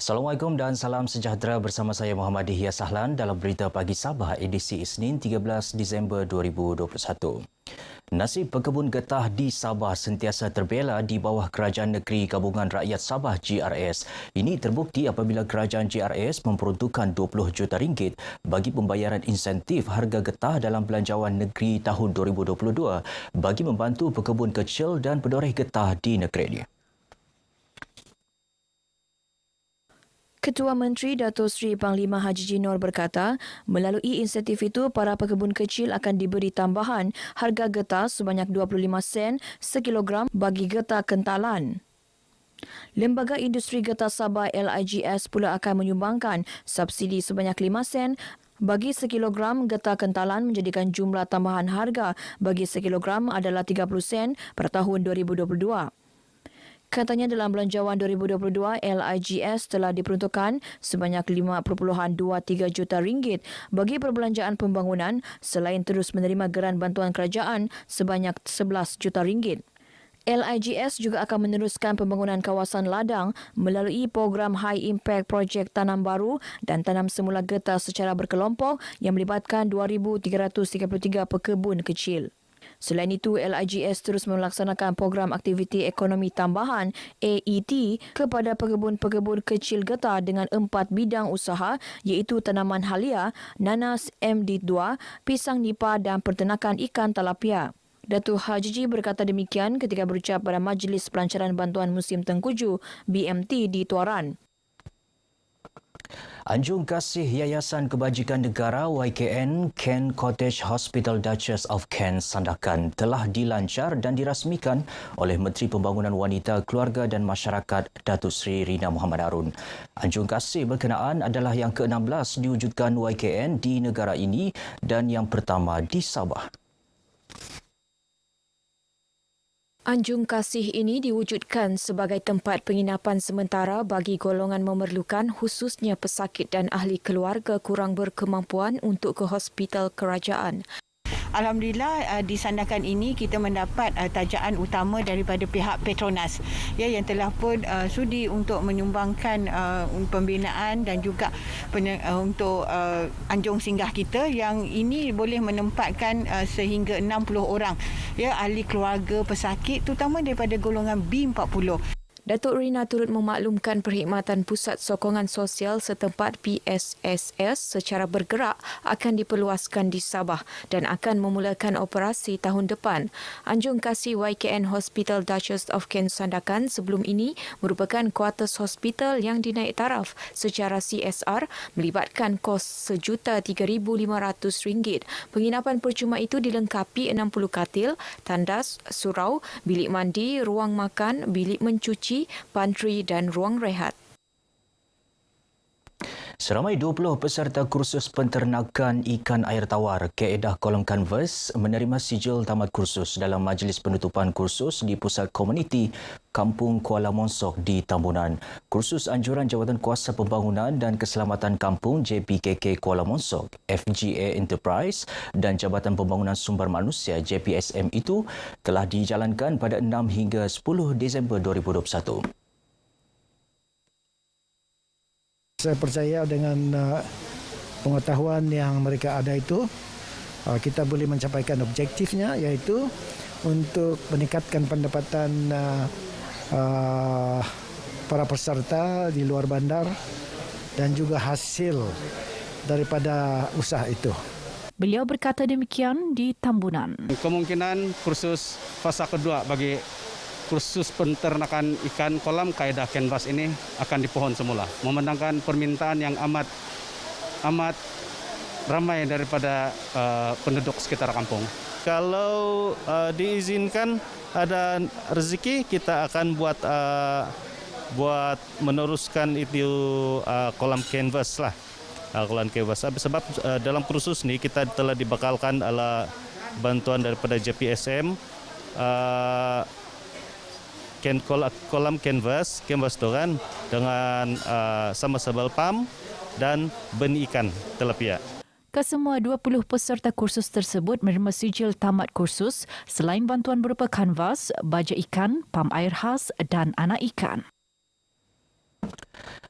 Assalamualaikum dan salam sejahtera bersama saya Muhammad Dihya Sahlan dalam Berita Pagi Sabah edisi Isnin 13 Disember 2021. Nasib pekebun getah di Sabah sentiasa terbela di bawah Kerajaan Negeri Gabungan Rakyat Sabah GRS. Ini terbukti apabila Kerajaan GRS memperuntukkan 20 juta ringgit bagi pembayaran insentif harga getah dalam Belanjawan Negeri tahun 2022 bagi membantu pekebun kecil dan pendoreh getah di negeri ini. Ketua Menteri Dato' Sri Panglima Haji Jinor berkata, melalui insentif itu, para pekebun kecil akan diberi tambahan harga getah sebanyak 25 sen sekilogram bagi getah kentalan. Lembaga Industri Getah Sabah LIGS pula akan menyumbangkan subsidi sebanyak 5 sen bagi sekilogram getah kentalan menjadikan jumlah tambahan harga bagi sekilogram adalah 30 sen pada tahun 2022. Katanya dalam Belanjawan 2022, LIGS telah diperuntukkan sebanyak 5.23 juta ringgit bagi perbelanjaan pembangunan selain terus menerima geran bantuan kerajaan sebanyak 11 juta ringgit. LIGS juga akan meneruskan pembangunan kawasan ladang melalui program High Impact Project Tanam Baru dan Tanam Semula Getah secara berkelompok yang melibatkan 2,333 pekebun kecil. Selain itu, LIGS terus melaksanakan program aktiviti ekonomi tambahan AET kepada pekebun-pekebun kecil getah dengan 4 bidang usaha iaitu tanaman halia, nanas MD2, pisang nipah dan pertenakan ikan talapia. Datuk Hajiji berkata demikian ketika berucap pada Majlis Pelancaran Bantuan Musim Tengkujuh BMT di Tuaran. Anjung Kasih Yayasan Kebajikan Negara YKN Ken Cottage Hospital Duchess of Kent Sandakan telah dilancar dan dirasmikan oleh Menteri Pembangunan Wanita, Keluarga dan Masyarakat Datuk Seri Rina Muhammad Harun. Anjung Kasih berkenaan adalah yang ke-16 diwujudkan YKN di negara ini dan yang pertama di Sabah. Anjung Kasih ini diwujudkan sebagai tempat penginapan sementara bagi golongan memerlukan khususnya pesakit dan ahli keluarga kurang berkemampuan untuk ke hospital kerajaan. Alhamdulillah di Sandakan ini kita mendapat tajaan utama daripada pihak Petronas yang telah pun sudi untuk menyumbangkan pembinaan dan juga untuk anjung singgah kita yang ini boleh menempatkan sehingga 60 orang ahli keluarga pesakit terutama daripada golongan B40. Datuk Rina turut memaklumkan perkhidmatan Pusat Sokongan Sosial setempat PSSS secara bergerak akan diperluaskan di Sabah dan akan memulakan operasi tahun depan. Anjung Kasih YKN Hospital Duchess of Kent Sandakan sebelum ini merupakan kuartus hospital yang dinaik taraf secara CSR melibatkan kos RM1,3,500. Penginapan percuma itu dilengkapi 60 katil, tandas, surau, bilik mandi, ruang makan, bilik mencuci, pantry dan ruang rehat. Seramai 20 peserta kursus penternakan ikan air tawar kaedah kolam kanvas menerima sijil tamat kursus dalam majlis penutupan kursus di Pusat Komuniti Kampung Kuala Monsok di Tambunan. Kursus anjuran Jawatan Kuasa Pembangunan dan Keselamatan Kampung JPKK Kuala Monsok, FGA Enterprise dan Jabatan Pembangunan Sumber Manusia JPSM itu telah dijalankan pada 6 hingga 10 Disember 2021. Saya percaya dengan pengetahuan yang mereka ada itu, kita boleh mencapaikan objektifnya iaitu untuk meningkatkan pendapatan para peserta di luar bandar dan juga hasil daripada usaha itu. Beliau berkata demikian di Tambunan. Kemungkinan kursus fasa kedua bagi kursus penternakan ikan kolam kaedah canvas ini akan dipohon semula, memandangkan permintaan yang amat ramai daripada penduduk sekitar kampung. Kalau diizinkan ada rezeki, kita akan buat meneruskan itu kolam canvas lah, kolam canvas. Sebab dalam kursus ini kita telah dibakalkan ala bantuan daripada JPSM. Kolam canvas tu kan dengan submersible pump dan benih ikan tilapia. Kesemua 20 peserta kursus tersebut menerima sijil tamat kursus selain bantuan berupa kanvas, baja ikan, pam air khas dan anak ikan.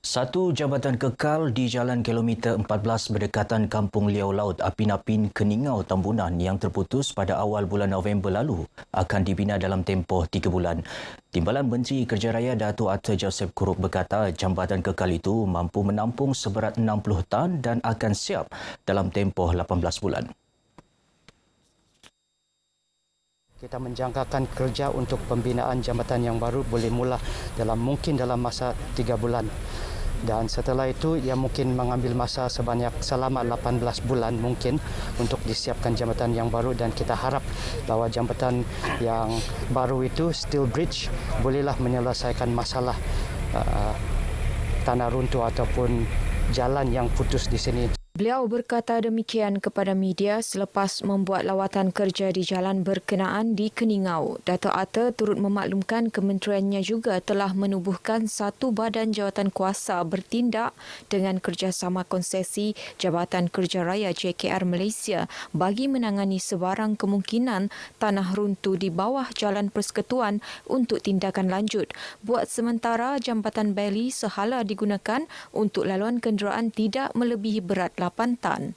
Satu jabatan kekal di Jalan Kilometer 14 berdekatan Kampung Liau Laut Apin-Apin Keningau Tambunan yang terputus pada awal bulan November lalu akan dibina dalam tempoh 3 bulan. Timbalan Menteri Kerja Raya Datuk Arthur Joseph Kurup berkata jambatan kekal itu mampu menampung seberat 60 tan dan akan siap dalam tempoh 18 bulan. Kita menjangkakan kerja untuk pembinaan jambatan yang baru boleh mula mungkin dalam masa 3 bulan. Dan setelah itu ia mungkin mengambil masa selama 18 bulan mungkin untuk disiapkan jambatan yang baru, dan kita harap bahawa jambatan yang baru itu Steel Bridge bolehlah menyelesaikan masalah tanah runtuh ataupun jalan yang putus di sini. Beliau berkata demikian kepada media selepas membuat lawatan kerja di jalan berkenaan di Keningau. Dato' Arthur turut memaklumkan kementeriannya juga telah menubuhkan satu badan jawatan kuasa bertindak dengan kerjasama konsesi Jabatan Kerja Raya JKR Malaysia bagi menangani sebarang kemungkinan tanah runtuh di bawah Jalan Persekutuan untuk tindakan lanjut. Buat sementara, jambatan Bailey sehala digunakan untuk laluan kenderaan tidak melebihi berat 8 tan.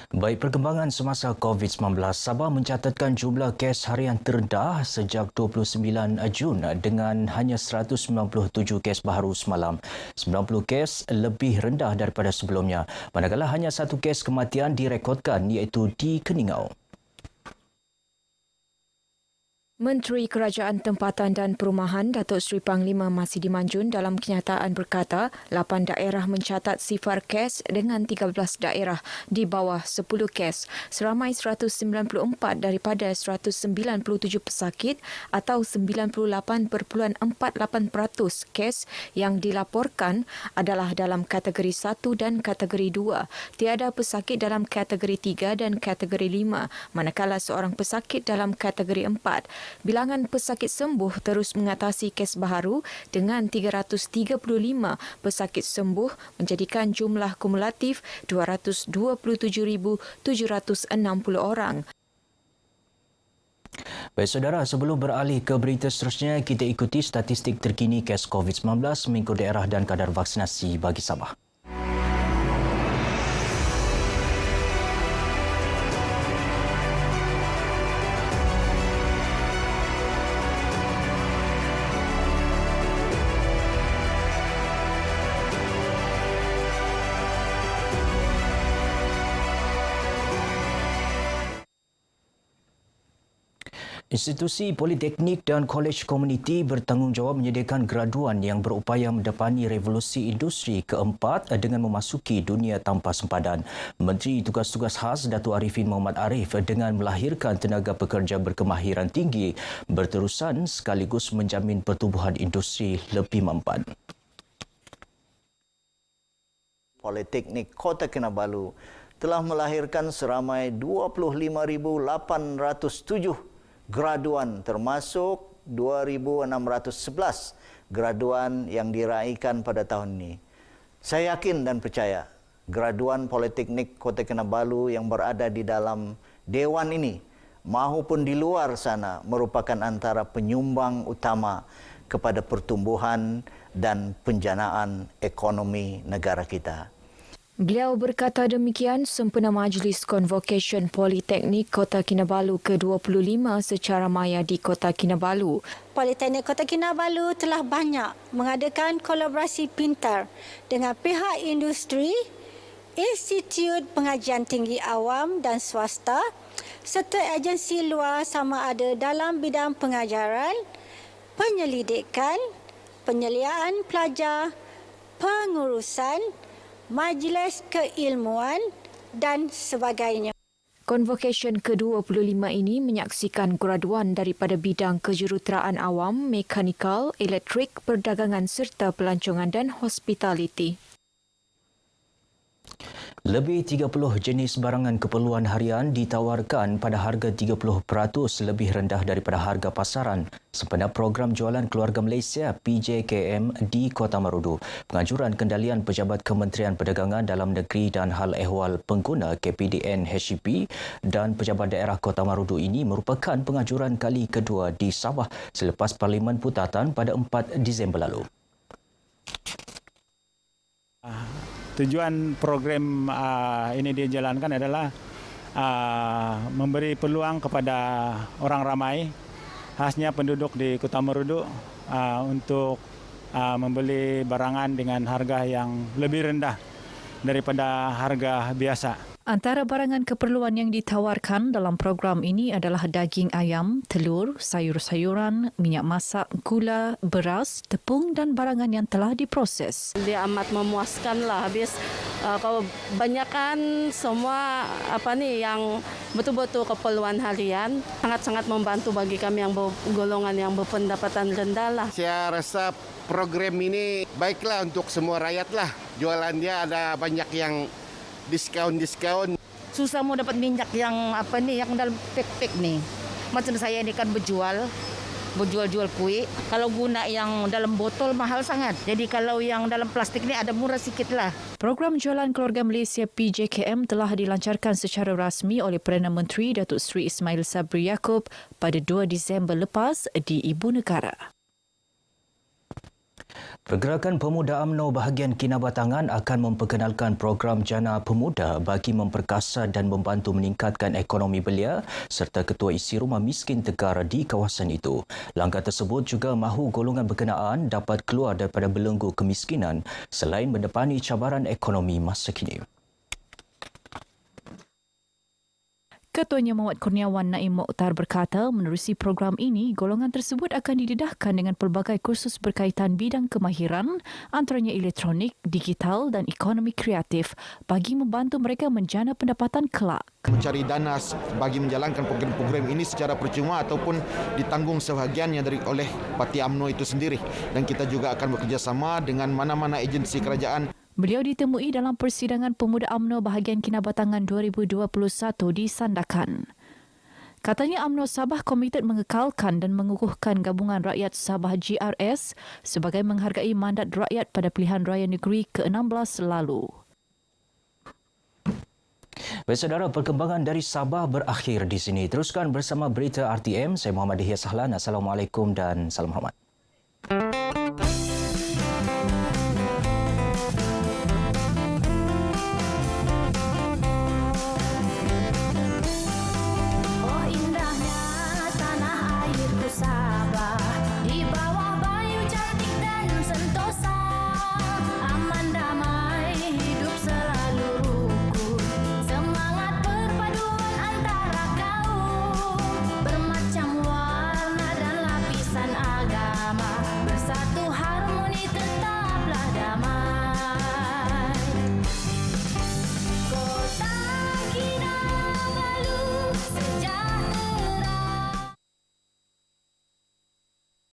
Baik, perkembangan semasa COVID-19, Sabah mencatatkan jumlah kes harian terendah sejak 29 Jun dengan hanya 197 kes baharu semalam. 90 kes lebih rendah daripada sebelumnya, manakala hanya satu kes kematian direkodkan iaitu di Keningau. Menteri Kerajaan Tempatan dan Perumahan Datuk Seri Panglima Masih Manjun dalam kenyataan berkata 8 daerah mencatat sifar kes dengan 13 daerah di bawah 10 kes. Seramai 194 daripada 197 pesakit atau 98.48% kes yang dilaporkan adalah dalam kategori 1 dan kategori 2. Tiada pesakit dalam kategori 3 dan kategori 5, manakala seorang pesakit dalam kategori 4. Bilangan pesakit sembuh terus mengatasi kes baharu dengan 335 pesakit sembuh menjadikan jumlah kumulatif 227,760 orang. Baik saudara, sebelum beralih ke berita seterusnya, kita ikuti statistik terkini kes COVID-19 mengikut daerah dan kadar vaksinasi bagi Sabah. Institusi Politeknik dan Kolej Komuniti bertanggungjawab menyediakan graduan yang berupaya mendepani revolusi industri keempat dengan memasuki dunia tanpa sempadan. Menteri Tugas-Tugas Khas Datuk Arifin Mohamad Arif dengan melahirkan tenaga pekerja berkemahiran tinggi berterusan sekaligus menjamin pertumbuhan industri lebih mempan. Politeknik Kota Kinabalu telah melahirkan seramai 25,807 graduan, termasuk 2,611 graduan yang diraihkan pada tahun ini. Saya yakin dan percaya graduan Politeknik Kota Kinabalu yang berada di dalam Dewan ini maupun di luar sana merupakan antara penyumbang utama kepada pertumbuhan dan penjanaan ekonomi negara kita. Beliau berkata demikian sempena Majlis Convocation Politeknik Kota Kinabalu ke-25 secara maya di Kota Kinabalu. Politeknik Kota Kinabalu telah banyak mengadakan kolaborasi pintar dengan pihak industri, institut pengajian tinggi awam dan swasta serta agensi luar sama ada dalam bidang pengajaran, penyelidikan, penyeliaan pelajar, pengurusan, majlis keilmuan dan sebagainya. Convocation ke-25 ini menyaksikan graduan daripada bidang kejuruteraan awam, mekanikal, elektrik, perdagangan serta pelancongan dan hospitality. Lebih 30 jenis barangan keperluan harian ditawarkan pada harga 30% lebih rendah daripada harga pasaran sempena program jualan keluarga Malaysia PJKM di Kota Marudu. Pengajuran kendalian Pejabat Kementerian Perdagangan Dalam Negeri dan Hal Ehwal Pengguna KPDN HEP dan Pejabat Daerah Kota Marudu ini merupakan pengajuran kali kedua di Sabah selepas Parlimen Putatan pada 4 Disember lalu. Tujuan program ini dijalankan adalah memberi peluang kepada orang ramai, khasnya penduduk di Kota Marudu, untuk membeli barangan dengan harga yang lebih rendah daripada harga biasa. Antara barangan keperluan yang ditawarkan dalam program ini adalah daging ayam, telur, sayur-sayuran, minyak masak, gula, beras, tepung dan barangan yang telah diproses. Dia amat memuaskan lah. Habis kalau banyakkan semua yang betul-betul keperluan harian, sangat-sangat membantu bagi kami yang golongan yang berpendapatan rendah lah. Saya rasa program ini baiklah untuk semua rakyat lah. Jualannya ada banyak yang diskaun. Susah mau dapat minyak yang yang dalam pek-pek nih. Macam saya ini kan berjual kuih. Kalau guna yang dalam botol mahal sangat. Jadi kalau yang dalam plastik ni ada murah sikit lah. Program Jualan Keluarga Malaysia PJKM telah dilancarkan secara rasmi oleh Perdana Menteri Datuk Seri Ismail Sabri Yaakob pada 2 Disember lepas di Ibu Negara. Pergerakan Pemuda UMNO bahagian Kinabatangan akan memperkenalkan program Jana Pemuda bagi memperkasa dan membantu meningkatkan ekonomi belia serta Ketua Isi Rumah Miskin Tegara di kawasan itu. Langkah tersebut juga mahu golongan berkenaan dapat keluar daripada belenggu kemiskinan selain mendepani cabaran ekonomi masa kini. Ketuanya Muhammad Kurniawan Naim Mokhtar berkata menerusi program ini, golongan tersebut akan didedahkan dengan pelbagai kursus berkaitan bidang kemahiran antaranya elektronik, digital dan ekonomi kreatif bagi membantu mereka menjana pendapatan kelak. Mencari dana bagi menjalankan program-program ini secara percuma ataupun ditanggung sebahagiannya oleh Parti UMNO itu sendiri. Dan kita juga akan bekerjasama dengan mana-mana agensi kerajaan. Beliau ditemui dalam persidangan Pemuda UMNO bahagian Kinabatangan 2021 di Sandakan. Katanya UMNO Sabah komited mengekalkan dan mengukuhkan Gabungan Rakyat Sabah GRS sebagai menghargai mandat rakyat pada pilihan raya negeri ke-16 lalu. Baik saudara, perkembangan dari Sabah berakhir di sini. Teruskan bersama berita RTM. Saya Muhammad Dihya Sahlan. Assalamualaikum dan salam hormat.